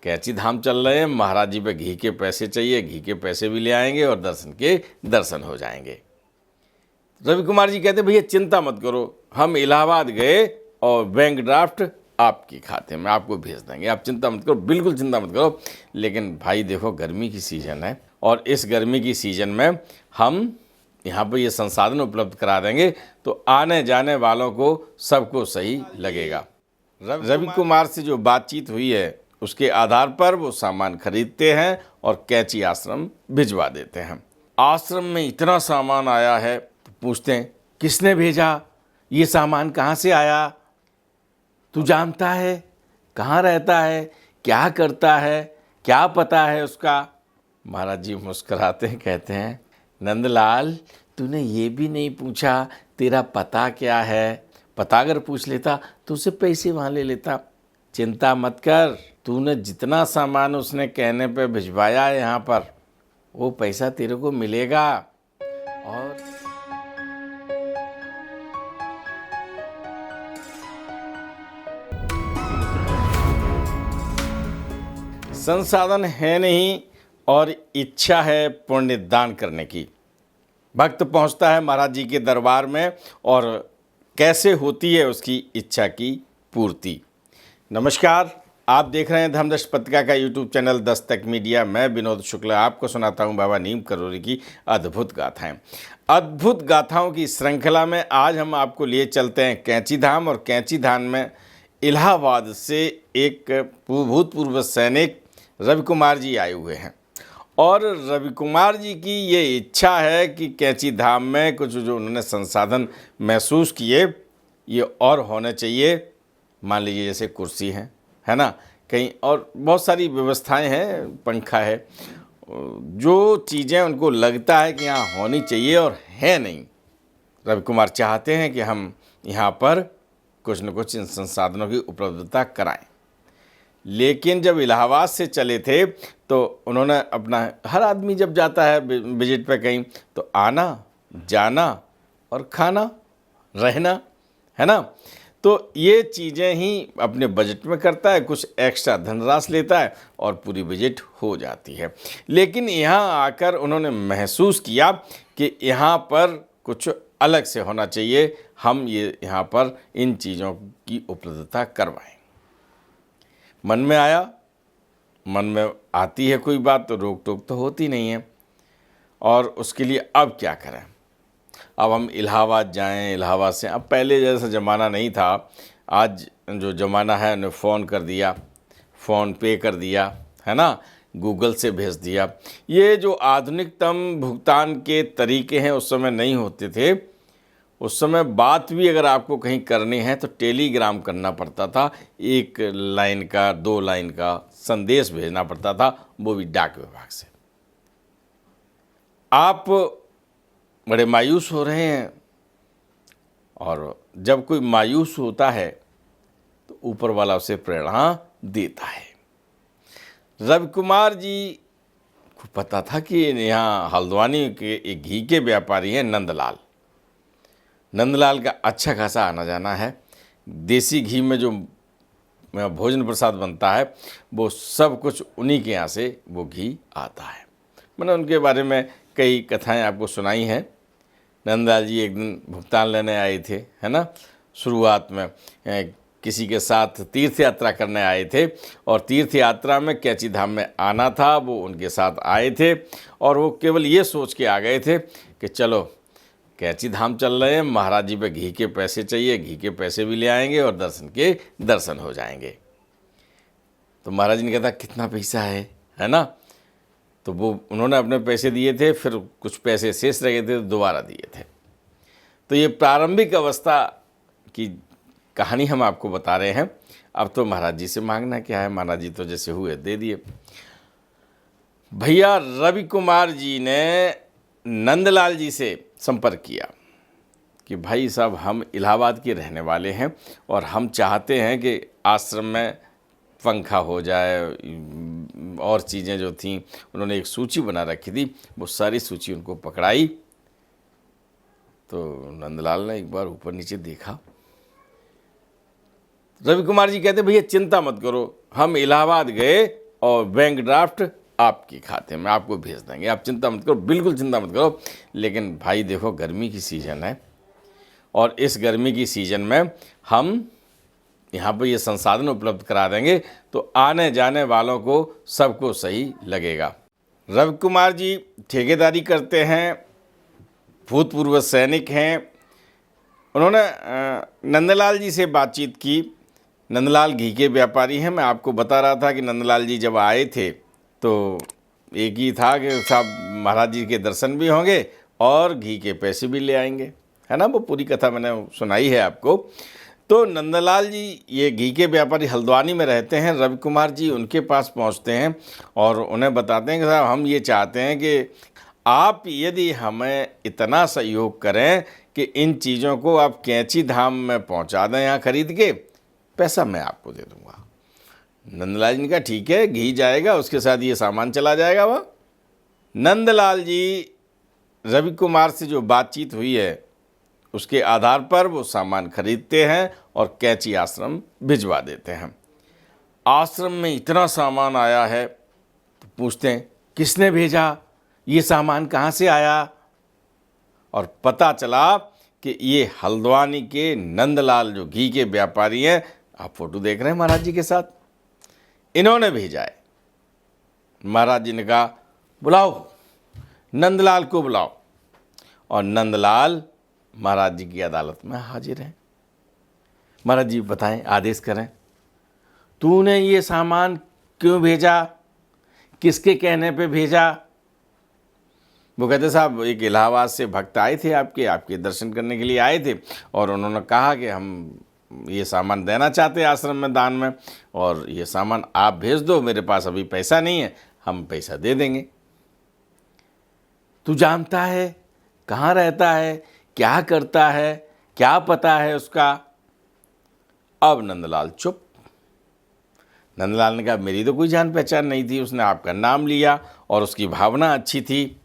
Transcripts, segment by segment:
कैंची धाम चल रहे हैं, महाराज जी पे घी के पैसे चाहिए, घी के पैसे भी ले आएंगे और दर्शन के दर्शन हो जाएंगे। रवि कुमार जी कहते भैया चिंता मत करो, हम इलाहाबाद गए और बैंक ड्राफ्ट आपके खाते में आपको भेज देंगे, आप चिंता मत करो, बिल्कुल चिंता मत करो। लेकिन भाई देखो गर्मी की सीज़न है और इस गर्मी की सीज़न में हम यहाँ पर ये संसाधन उपलब्ध करा देंगे तो आने जाने वालों को सबको सही लगेगा। रवि कुमार से जो बातचीत हुई है उसके आधार पर वो सामान खरीदते हैं और कैंची आश्रम भिजवा देते हैं। आश्रम में इतना सामान आया है तो पूछते हैं किसने भेजा, ये सामान कहाँ से आया, तू जानता है, कहाँ रहता है, क्या करता है, क्या पता है उसका। महाराज जी मुस्कुराते हैं, कहते हैं नंदलाल तूने ये भी नहीं पूछा तेरा पता क्या है, पता अगर पूछ लेता तो उसे पैसे वहाँ ले लेता। चिंता मत कर, तूने जितना सामान उसने कहने पे भिजवाया है यहाँ पर वो पैसा तेरे को मिलेगा। और संसाधन है नहीं और इच्छा है पुण्य दान करने की। भक्त पहुंचता है महाराज जी के दरबार में और कैसे होती है उसकी इच्छा की पूर्ति। नमस्कार, आप देख रहे हैं धर्मदर्श पत्रिका का यूट्यूब चैनल दस्तक मीडिया। मैं विनोद शुक्ला आपको सुनाता हूं बाबा नीम करोली की अद्भुत गाथाएं। अद्भुत गाथाओं की श्रृंखला में आज हम आपको लिए चलते हैं कैंची धाम, और कैंची धाम में इलाहाबाद से एक भूतपूर्व सैनिक रवि कुमार जी आए हुए हैं और रवि कुमार जी की ये इच्छा है कि कैंची धाम में कुछ जो उन्होंने संसाधन महसूस किए ये और होने चाहिए। मान लीजिए जैसे कुर्सी है ना, कहीं और बहुत सारी व्यवस्थाएं हैं, पंखा है, जो चीज़ें उनको लगता है कि यहाँ होनी चाहिए और है नहीं। रवि कुमार चाहते हैं कि हम यहाँ पर कुछ न कुछ इन संसाधनों की उपलब्धता कराएं। लेकिन जब इलाहाबाद से चले थे तो उन्होंने अपना, हर आदमी जब जाता है विजिट पे कहीं तो आना जाना और खाना रहना, है ना, तो ये चीज़ें ही अपने बजट में करता है, कुछ एक्स्ट्रा धनराशि लेता है और पूरी विजिट हो जाती है। लेकिन यहाँ आकर उन्होंने महसूस किया कि यहाँ पर कुछ अलग से होना चाहिए, हम ये यहाँ पर इन चीज़ों की उपलब्धता करवाएं। मन में आया, मन में आती है कोई बात तो रोक टोक तो होती नहीं है। और उसके लिए अब क्या करें, अब हम इलाहाबाद जाएं, इलाहाबाद से, अब पहले जैसा ज़माना नहीं था। आज जो ज़माना है उन्हें फ़ोन कर दिया, फ़ोन पे कर दिया, है ना, गूगल से भेज दिया। ये जो आधुनिकतम भुगतान के तरीके हैं उस समय नहीं होते थे। उस समय बात भी अगर आपको कहीं करनी है तो टेलीग्राम करना पड़ता था, 1 लाइन का 2 लाइन का संदेश भेजना पड़ता था, वो भी डाक विभाग से। आप बड़े मायूस हो रहे हैं और जब कोई मायूस होता है तो ऊपर वाला उसे प्रेरणा देता है। रवि कुमार जी को पता था कि यहाँ हल्द्वानी के एक घी के व्यापारी हैं नंदलाल। नंदलाल का अच्छा खासा आना जाना है। देसी घी में जो भोजन प्रसाद बनता है वो सब कुछ उन्हीं के यहाँ से वो घी आता है। मैंने उनके बारे में कई कथाएं आपको सुनाई हैं। नंदलाल जी एक दिन भुगतान लेने आए थे, है ना, शुरुआत में किसी के साथ तीर्थ यात्रा करने आए थे और तीर्थ यात्रा में कैंची धाम में आना था, वो उनके साथ आए थे और वो केवल ये सोच के आ गए थे कि चलो कैंची धाम चल रहे हैं, महाराज जी पे घी के पैसे चाहिए, घी के पैसे भी ले आएंगे और दर्शन के दर्शन हो जाएंगे। तो महाराज जी ने कहा कितना पैसा है ना, तो वो उन्होंने अपने पैसे दिए थे, फिर कुछ पैसे शेष रह गए थे तो दोबारा दिए थे। तो ये प्रारंभिक अवस्था की कहानी हम आपको बता रहे हैं। अब तो महाराज जी से मांगना क्या है, महाराज जी तो जैसे हुए दे दिए। भैया रवि कुमार जी ने नंदलाल जी से संपर्क किया कि भाई साहब हम इलाहाबाद के रहने वाले हैं और हम चाहते हैं कि आश्रम में पंखा हो जाए और चीज़ें जो थीं, उन्होंने एक सूची बना रखी थी, वो सारी सूची उनको पकड़ाई। तो नंदलाल ने एक बार ऊपर नीचे देखा। रवि कुमार जी कहते भैया चिंता मत करो, हम इलाहाबाद गए और बैंक ड्राफ्ट आपके खाते में आपको भेज देंगे। आप चिंता मत करो, बिल्कुल चिंता मत करो। लेकिन भाई देखो, गर्मी की सीज़न है और इस गर्मी की सीज़न में हम यहाँ पर ये संसाधन उपलब्ध करा देंगे तो आने जाने वालों को सबको सही लगेगा। रवि कुमार जी ठेकेदारी करते हैं, भूतपूर्व सैनिक हैं। उन्होंने नंदलाल जी से बातचीत की। नंदलाल घी के व्यापारी हैं। मैं आपको बता रहा था कि नंदलाल जी जब आए थे तो एक ही था कि साहब महाराज जी के दर्शन भी होंगे और घी के पैसे भी ले आएंगे, है ना। वो पूरी कथा मैंने सुनाई है आपको। तो नंदलाल जी ये घी के व्यापारी हल्द्वानी में रहते हैं। रवि कुमार जी उनके पास पहुंचते हैं और उन्हें बताते हैं कि साहब हम ये चाहते हैं कि आप यदि हमें इतना सहयोग करें कि इन चीज़ों को आप कैंची धाम में पहुंचा दें, यहाँ खरीद के पैसा मैं आपको दे दूंगा। नंदलाल जी ने कहा ठीक है, घी जाएगा, उसके साथ ये सामान चला जाएगा। वह नंदलाल जी रवि कुमार से जो बातचीत हुई है उसके आधार पर वो सामान खरीदते हैं और कैंची आश्रम भिजवा देते हैं। आश्रम में इतना सामान आया है तो पूछते हैं किसने भेजा, ये सामान कहाँ से आया। और पता चला कि ये हल्द्वानी के नंदलाल जो घी के व्यापारी हैं, आप फोटो देख रहे हैं महाराज जी के साथ, इन्होंने भेजा है। महाराज जी ने कहा बुलाओ, नंदलाल को बुलाओ। और नंदलाल महाराज जी की अदालत में हाजिर हैं। महाराज जी बताएं, आदेश करें, तूने ये सामान क्यों भेजा, किसके कहने पे भेजा। वो कहते साहब एक इलाहाबाद से भक्त आए थे, आपके दर्शन करने के लिए आए थे और उन्होंने कहा कि हम ये सामान देना चाहते हैं आश्रम में दान में, और ये सामान आप भेज दो, मेरे पास अभी पैसा नहीं है, हम पैसा दे देंगे। तू जानता है कहाँ रहता है, क्या करता है, क्या पता है उसका। अब नंदलाल चुप। नंदलाल ने कहा मेरी तो कोई जान पहचान नहीं थी, उसने आपका नाम लिया और उसकी भावना अच्छी थी,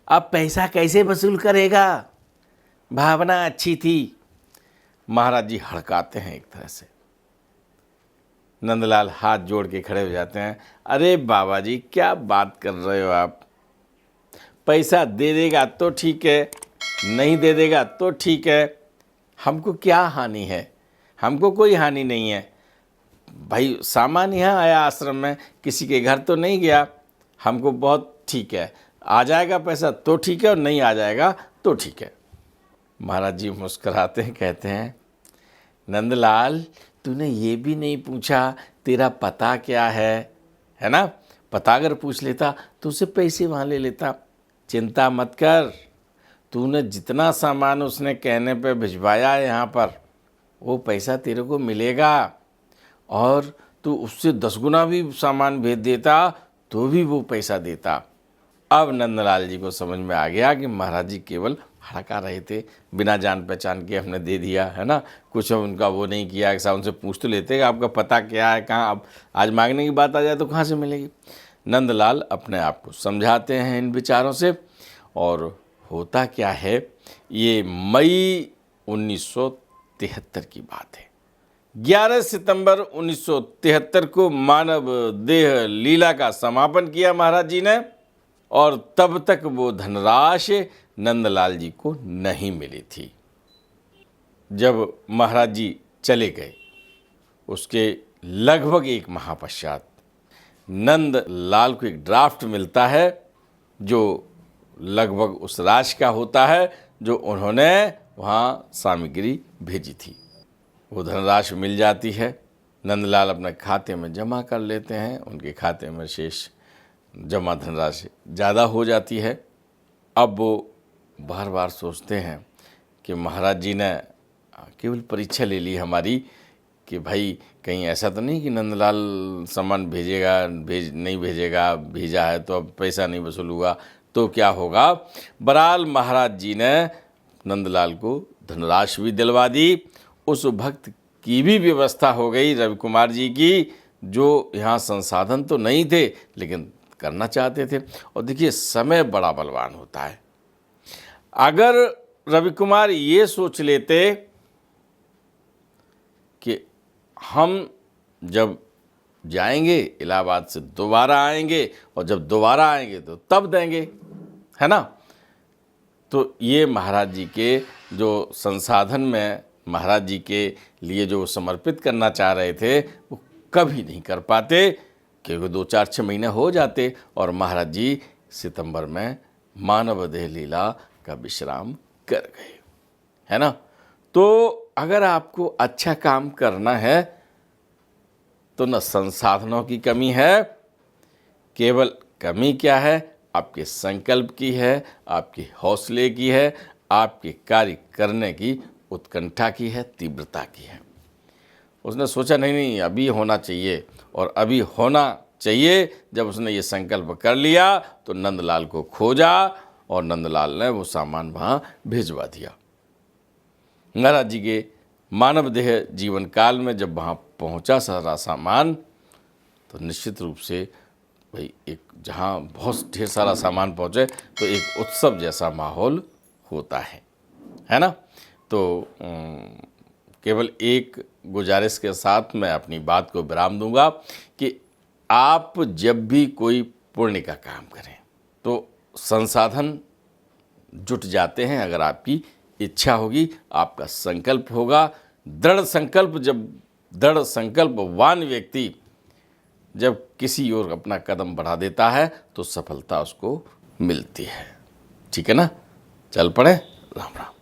अब पैसा कैसे वसूल करेगा, भावना अच्छी थी। महाराज जी हड़काते हैं एक तरह से। नंदलाल हाथ जोड़ के खड़े हो जाते हैं, अरे बाबा जी क्या बात कर रहे हो आप, पैसा दे देगा तो ठीक है, नहीं दे देगा तो ठीक है, हमको क्या हानि है, हमको कोई हानि नहीं है। भाई सामान यहाँ आया आश्रम में, किसी के घर तो नहीं गया, हमको बहुत ठीक है, आ जाएगा पैसा तो ठीक है और नहीं आ जाएगा तो ठीक है। महाराज जी मुस्कुराते हैं, कहते हैं नंदलाल तूने ये भी नहीं पूछा तेरा पता क्या है ना। पता अगर पूछ लेता तो उसे पैसे वहाँ ले लेता। चिंता मत कर, तूने जितना सामान उसने कहने पे भिजवाया है यहाँ पर, वो पैसा तेरे को मिलेगा, और तू उससे 10 गुना भी सामान भेज देता तो भी वो पैसा देता। अब नंदलाल जी को समझ में आ गया कि महाराज जी केवल हड़का रहे थे, बिना जान पहचान के हमने दे दिया, है ना, कुछ उनका वो नहीं किया कि साहब उनसे पूछ तो लेते कि आपका पता क्या है, कहाँ, अब आज मांगने की बात आ जाए तो कहाँ से मिलेगी। नंदलाल अपने आप को समझाते हैं इन विचारों से। और होता क्या है, ये मई 1973 की बात है। 11 सितंबर 1973 को मानव देह लीला का समापन किया महाराज जी ने, और तब तक वो धनराशि नंदलाल जी को नहीं मिली थी। जब महाराज जी चले गए उसके लगभग 1 माह पश्चात नंदलाल को एक ड्राफ्ट मिलता है जो लगभग उस राशि का होता है जो उन्होंने वहाँ सामग्री भेजी थी। वो धनराशि मिल जाती है, नंदलाल अपने खाते में जमा कर लेते हैं, उनके खाते में शेष जमा धनराशि ज़्यादा हो जाती है। अब वो बार बार सोचते हैं कि महाराज जी ने केवल परीक्षा ले ली हमारी कि भाई कहीं ऐसा तो नहीं कि नंदलाल सामान नहीं भेजेगा, भेजा है तो अब पैसा नहीं वसूल हुआ तो क्या होगा। बहरहाल महाराज जी ने नंदलाल को धनराशि भी दिलवा दी, उस भक्त की भी व्यवस्था हो गई रवि कुमार जी की, जो यहाँ संसाधन तो नहीं थे लेकिन करना चाहते थे। और देखिए समय बड़ा बलवान होता है। अगर रवि कुमार ये सोच लेते कि हम जब जाएंगे, इलाहाबाद से दोबारा आएंगे, और जब दोबारा आएंगे तो तब देंगे, है ना। तो ये महाराज जी के जो संसाधन में महाराज जी के लिए जो समर्पित करना चाह रहे थे वो कभी नहीं कर पाते, क्योंकि 2-4-6 महीने हो जाते और महाराज जी सितंबर में मानव देह लीला का विश्राम कर गए, है ना। तो अगर आपको अच्छा काम करना है तो न संसाधनों की कमी है, केवल कमी क्या है, आपके संकल्प की है, आपके हौसले की है, आपके कार्य करने की उत्कंठा की है, तीव्रता की है। उसने सोचा नहीं अभी होना चाहिए, और अभी होना चाहिए। जब उसने ये संकल्प कर लिया तो नंदलाल को खोजा और नंदलाल ने वो सामान वहाँ भिजवा दिया। महाराज जी के मानव देह जीवन काल में जब वहाँ पहुँचा सारा सामान, तो निश्चित रूप से भाई एक जहाँ बहुत ढेर सारा सामान पहुँचे तो एक उत्सव जैसा माहौल होता है ना। तो केवल एक गुजारिश के साथ मैं अपनी बात को विराम दूंगा कि आप जब भी कोई पुण्य का काम करें तो संसाधन जुट जाते हैं, अगर आपकी इच्छा होगी, आपका संकल्प होगा, दृढ़ संकल्प। जब दृढ़ संकल्पवान व्यक्ति जब किसी ओर अपना कदम बढ़ा देता है तो सफलता उसको मिलती है। ठीक है ना, चल पड़े। राम राम।